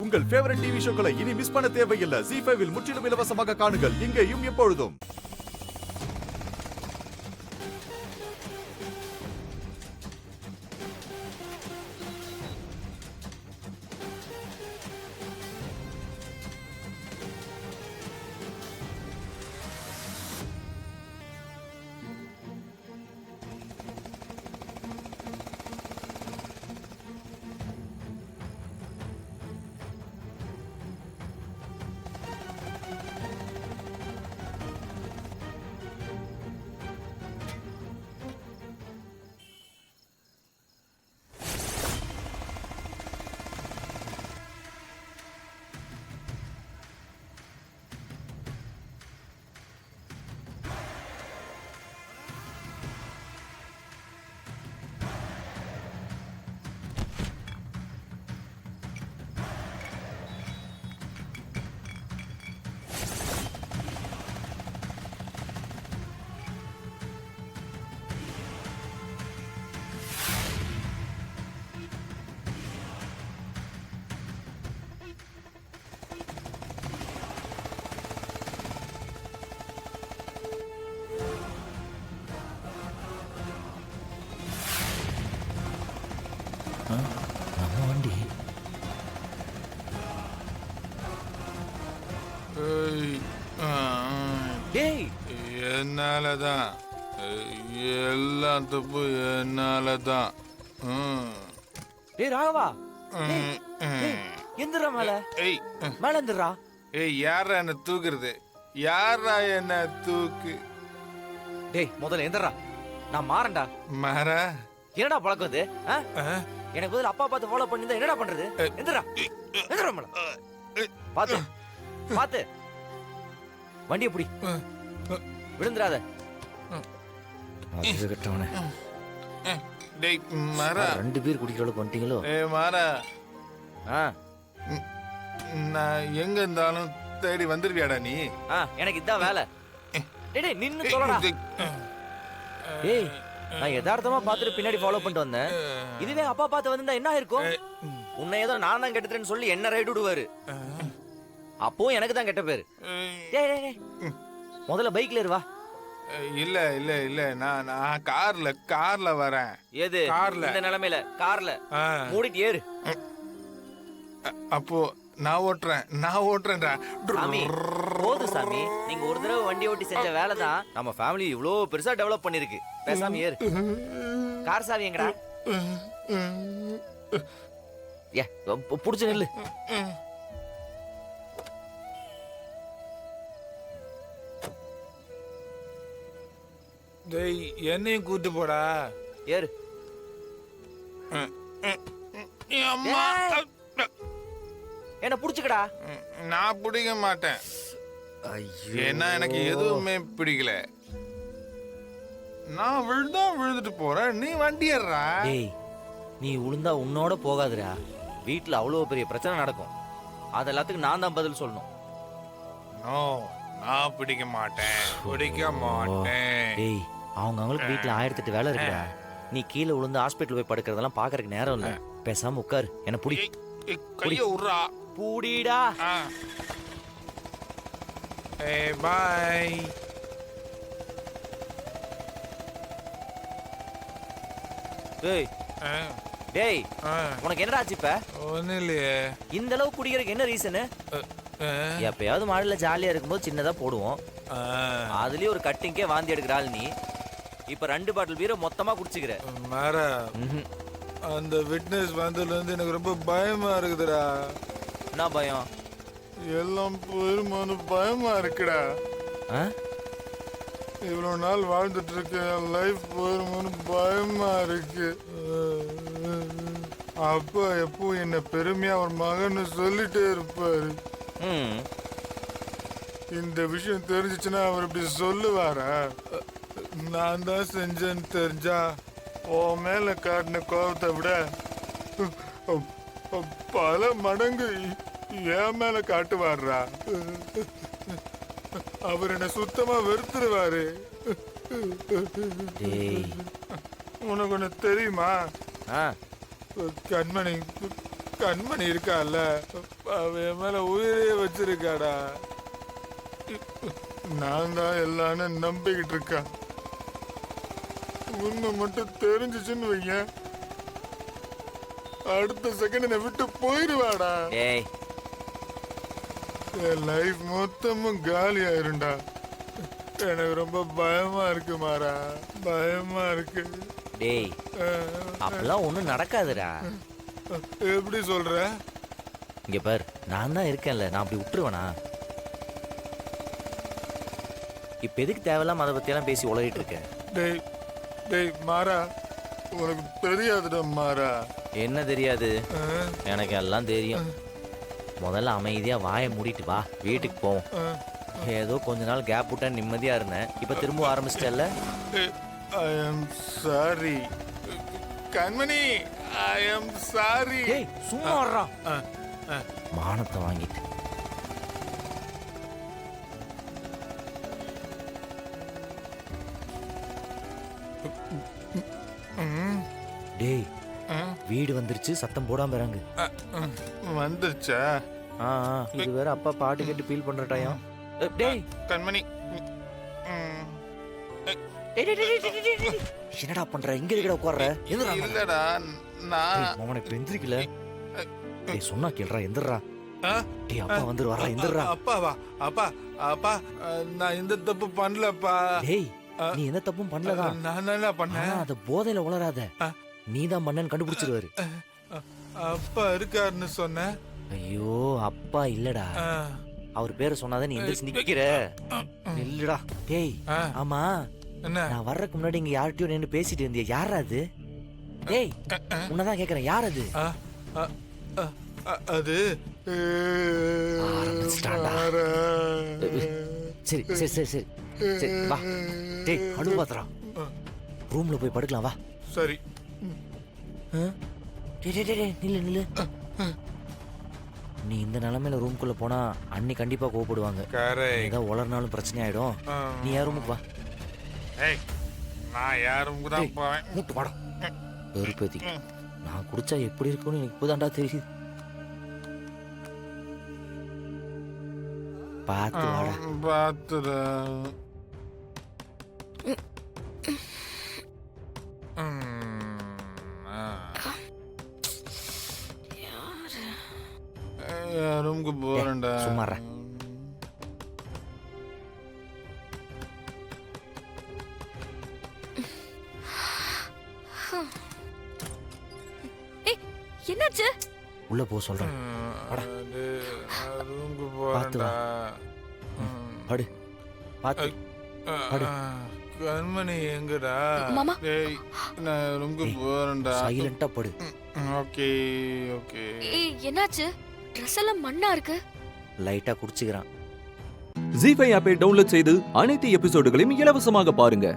உங்கள் favourite TV ஷோக்களை இனி miss பண்ண தேவையில்லை. ZEE5 இல் முற்றிலும் இலவசமாக காணுங்கள், இங்கேயும் எப்பொழுதும். நம்ம வண்டி டேய் என்னாலதான் எல்லாம் தப்பு என்னாலதான். டேய் ராகவா எந்திரா மேல மேல எந்திரா. ஏய் யாரா என்ன தூக்குறது? யாரா என்ன தூக்கு? டேய் முதல்ல எந்திரா, நான் மாறேன்டா. மாறா என்னடா பழக்கம் இது? எனக்கு பதில் அப்பா பார்த்து ஃபாலோ பண்ணிருந்தா என்னடா பண்றது? எந்திரா எந்திரா மேல. பாத்து பாத்து வண்டியை பிடி, விழுந்துராத. டேய் மாறா, 2 பேர் குடிக்கிற அளவுக்கு வந்துட்டீங்களோ? ஏய் மாறா, ஆ நான் எங்க இருந்தாலும் தேடி வந்துருவியாடா நீ? எனக்கு இதான் வேலை. டேய் டேய் நின்னு சொல்லடா. டேய் நான் யதார்த்தமா பார்த்துட்டு பின்னாடி ஃபாலோ பண்ணிட்டு வந்தேன். இதுவே அப்பா பார்த்து வந்திருந்தா என்ன இருக்கும்? உன்னை ஏதோ நான் தான் கெட்டதுன்னு சொல்லி என்ன ரைடு விடுவாரு. அப்பவும் எனக்கு தான் கெட்ட பேரு. டேய் டேய் டேய் முதல்ல பைக்ல ஏறு வா. இல்ல இல்ல இல்ல, நான் கார்ல வரேன். ஏது கார்ல? இந்த நிலைமையில கார்ல மூடிட்டு ஏறு. அப்போ நான் ஓட்டுறேன்டா. சாமி போது சாமி, நீங்க ஒரு தடவை வண்டி ஓட்டி செஞ்ச வேலை தான் நம்ம ஃபேமிலி இவ்ளோ பெருசா டெவலப் பண்ணிருக்கு. பேசாம ஏறு. கார் சாவி எங்கடா? ஏ புடிச்சு நில்லு. டேய் என்னையும் கூட்டு போடா. ஏறு. அம்மா என்ன புடிச்சுக்கடா. நான் பிடிக்க மாட்டேன். ஏன்னா எனக்கு எதுவுமே பிடிக்கல. நான் விழுந்துட்டு போறேன், நீ வண்டி ஏறா. டேய் நீ உளுந்தா உன்னோட போகாதுடா. வீட்டுல அவ்வளவு பெரிய பிரச்சனை நடக்கும். அது எல்லாத்துக்கும் நான் தான் பதில் சொல்லணும். நோ, நான் பிடிக்க மாட்டேன். டேய் அவங்களுக்கு வீட்டுல 1008 வேலை இருக்குடா. நீ கீழே விழுந்து ஹாஸ்பிட்டல் போய் படுக்கிறதெல்லாம் பாக்குறதுக்கு நேரம் இல்ல. பேசாம உட்காரு. என்ன புடி. கைய உர்றா. பூடிடா. ஏய் பை. டேய் டேய் உனக்கு என்னடா ஆச்சு இப்ப? ஒண்ணும் இல்லையே. இந்த அளவு குடிக்கிறதுக்கு என்ன ரீசன்? எப்பயாவது மழையில ஜாலியா இருக்கும்போது சின்னதா போடுவோம். அதுலயும் ஒரு கட்டிங்கே வாந்தி எடுக்கிறாள் நீ. இப்ப 2 பாட்டில் பீரை மொத்தமா குடிச்சுக்கிற. மாறா, அந்த விட்னஸ் வந்ததுல இருந்து எனக்கு ரொம்ப பயமா இருக்குதுடா. என்ன பயம்? எல்லாம் போயிருமான்னு பயமா இருக்குடா. இவ்வளவு நாள் வாழ்ந்துட்டு இருக்கேன், லைஃப் போயிருமான்னு பயமா இருக்கு. அப்பா எப்போ என்ன பெருமையா அவர் மகன்னு சொல்லிட்டே இருப்பாரு. இந்த விஷயம் தெரிஞ்சிச்சுன்னா அவர் இப்படி சொல்லுவாரா? நான் தான் செஞ்சேன்னு தெரிஞ்சா உன் மேல காட்டின கோபத்தை விட பல மடங்கு என் மேல காட்டுவாரா. அவர் என்ன சுத்தமா வெறுத்துருவாரு. உனக்கு ஒண்ணு தெரியுமா? கண்மணி கண்மணி இருக்கால, அவ என் மேல உயிரையே வச்சிருக்காடா. நான் தான் எல்லாரும் நம்பிக்கிட்டு இருக்கா. உண்மை மட்டும் தெரிஞ்சிச்சுன்னு வைங்க, அடுத்த செகண்ட் என்னை விட்டு போயிடுவாடா. டேய் என் லைஃப் மொத்தமும் காலி ஆயிரும்டா. எனக்கு ரொம்ப பயமா இருக்கு மாறா, பயமா இருக்கு. டேய் அப்பெல்லாம் ஒண்ணும் நடக்காதுடா. எப்படி சொல்ற? இங்க பார், நான் தான் இருக்கேன்ல, நான் அப்படி விட்டுருவேனா? இப்ப எதுக்கு தேவையில்லாம அதை பத்தி எல்லாம் பேசி உளறிட்டு இருக்க? டேய் டேய் மாறா, உனக்கு தெரியாதுடா மாறா. என்ன தெரியாது? எனக்கு எல்லாம் தெரியும். முதல்ல அமைதியா வாயை மூடிட்டு வா, வீட்டுக்கு போவோம். ஏதோ கொஞ்ச நாள் கேப் விட்டா நிம்மதியா இருந்தேன், இப்ப திரும்ப ஆரம்பிச்சிட்டல. I am sorry Kanmani, I am sorry. டேய் சும்மா வர்றா, மானத்தை வாங்கிட்டு. டேய் வீடு வந்துருச்சு, சத்தம் போடாம இறங்கு. வந்துருச்சா? இது வேற அப்பா பாட்டு கேட்டு ஃபீல் பண்ற டைம். டேய் கண்மணி, என்னடா பண்ற? இங்க இருக்கடா உட்கார்ற. இல்லடா நான் அவனுக்கு எந்திரிக்கல. டேய் சொன்னா கேளுடா, எந்திரா. டேய் அப்பா வந்துரு வரா, எந்திரா. அப்பாவா? அப்பா அப்பா, நான் இந்த தப்பு பண்ணலப்பா. டேய் நீ எந்த தப்பும் பண்ணலதான். நான் என்ன பண்ணேன்? அத போதையில உளராத, நீதான் பண்ணன்னு கண்டுபிடிச்சிருவாரு. அப்பா இருக்காருன்னு சொன்ன. ஐயோ அப்பா இல்லடா, அவர் பேரை சொன்னாதான் நீ எந்திரிச்சு நிக்கிற. இல்லடா. டேய் ஆமா, என்ன? நான் வர்றதுக்கு முன்னாடி இங்க யார்கிட்டயும் நின்று பேசிட்டு இருந்தியா? யாரா அது? டேய் உன்னதான் கேக்குறேன், யார் அது? அது ஆரம்பிச்சிட்டான்டா. சரி சரி சரி சரி சரி வா. டேய் அழு பாத்துறா, ரூம்ல போய் படுக்கலாம் வா. சரி. டேய் டேய் டேய் நில்லு நில்லு. நீ இந்த நிலைமையில ரூம்குள்ள போனா அண்ணி கண்டிப்பா கோவப்படுவாங்க. ஏதாவது உளர்னாலும் பிரச்சனை ஆயிடும். நீ யார் ரூமுக்கு வா. நான் யாரும் தான் போவேன். மூட்டு வாடா பெருப்பதி. நான் குடிச்சா எப்படி இருக்கும்னு எனக்கு இப்போதான்டா தெரியுது. பார்த்து வாடா. பார்த்துடா. ரூமுக்கு போறேன்டா. சும்மாறா. என்னாச்சு? உள்ள போ சொல்றேன். ரூமுக்கு பார்த்து வா. படு பார்த்து படு. கண்மணி எங்கடா? மாமா. டேய் நான் ரூமுக்கு போறேன்டா. சைலண்டா படு. Okay okay. ஏய் என்னாச்சு? Dress எல்லாம் மண்ணா இருக்கு. லைட்டா குடிச்சுக்கிறான். ஜீ5 ஆப்பை டவுன்லோட் செய்து அனைத்து எபிசோடுகளையும் இலவசமாக பாருங்க.